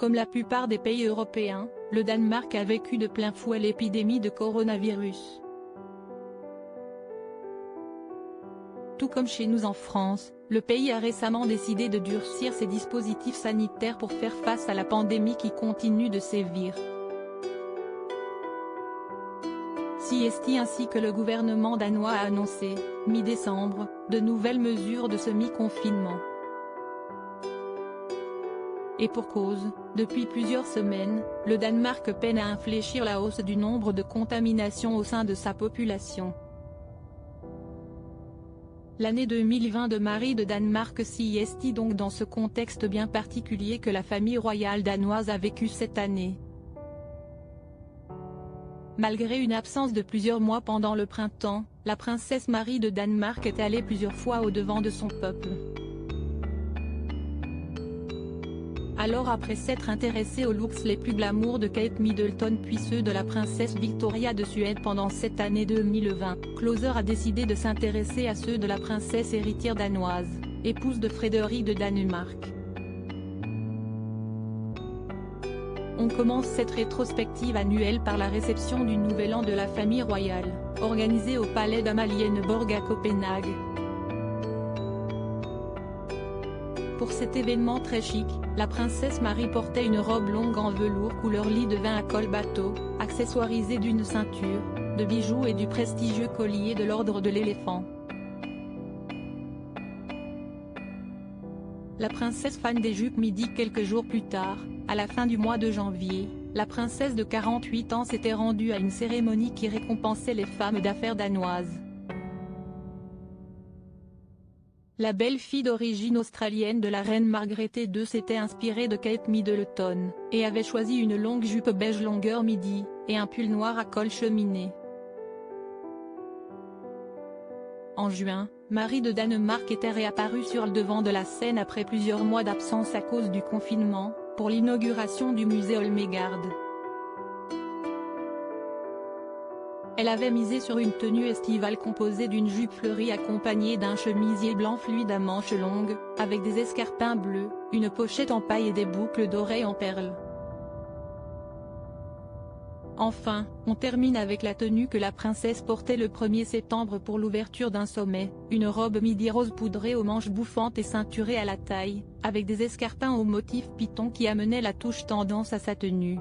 Comme la plupart des pays européens, le Danemark a vécu de plein fouet l'épidémie de coronavirus. Tout comme chez nous en France, le pays a récemment décidé de durcir ses dispositifs sanitaires pour faire face à la pandémie qui continue de sévir. CST ainsi que le gouvernement danois a annoncé, mi-décembre, de nouvelles mesures de semi-confinement. Et pour cause, depuis plusieurs semaines, le Danemark peine à infléchir la hausse du nombre de contaminations au sein de sa population. L'année 2020 de Marie de Danemark CST donc dans ce contexte bien particulier que la famille royale danoise a vécu cette année. Malgré une absence de plusieurs mois pendant le printemps, la princesse Marie de Danemark est allée plusieurs fois au-devant de son peuple. Alors après s'être intéressé aux looks les plus glamour de Kate Middleton puis ceux de la princesse Victoria de Suède pendant cette année 2020, Closer a décidé de s'intéresser à ceux de la princesse héritière danoise, épouse de Frédéric de Danemark. On commence cette rétrospective annuelle par la réception du Nouvel An de la famille royale, organisée au palais d'Amalienborg à Copenhague. Pour cet événement très chic, la princesse Marie portait une robe longue en velours couleur lit de vin à col bateau, accessoirisée d'une ceinture, de bijoux et du prestigieux collier de l'ordre de l'éléphant. La princesse fan des jupes midi quelques jours plus tard, à la fin du mois de janvier, la princesse de 48 ans s'était rendue à une cérémonie qui récompensait les femmes d'affaires danoises. La belle-fille d'origine australienne de la reine Margaret II s'était inspirée de Kate Middleton, et avait choisi une longue jupe beige longueur midi, et un pull noir à col cheminé. En juin, Marie de Danemark était réapparue sur le devant de la scène après plusieurs mois d'absence à cause du confinement, pour l'inauguration du musée Holmegaard. Elle avait misé sur une tenue estivale composée d'une jupe fleurie accompagnée d'un chemisier blanc fluide à manches longues, avec des escarpins bleus, une pochette en paille et des boucles d'oreilles en perles. Enfin, on termine avec la tenue que la princesse portait le 1er septembre pour l'ouverture d'un sommet, une robe midi rose poudrée aux manches bouffantes et ceinturée à la taille, avec des escarpins au motif python qui amenaient la touche tendance à sa tenue.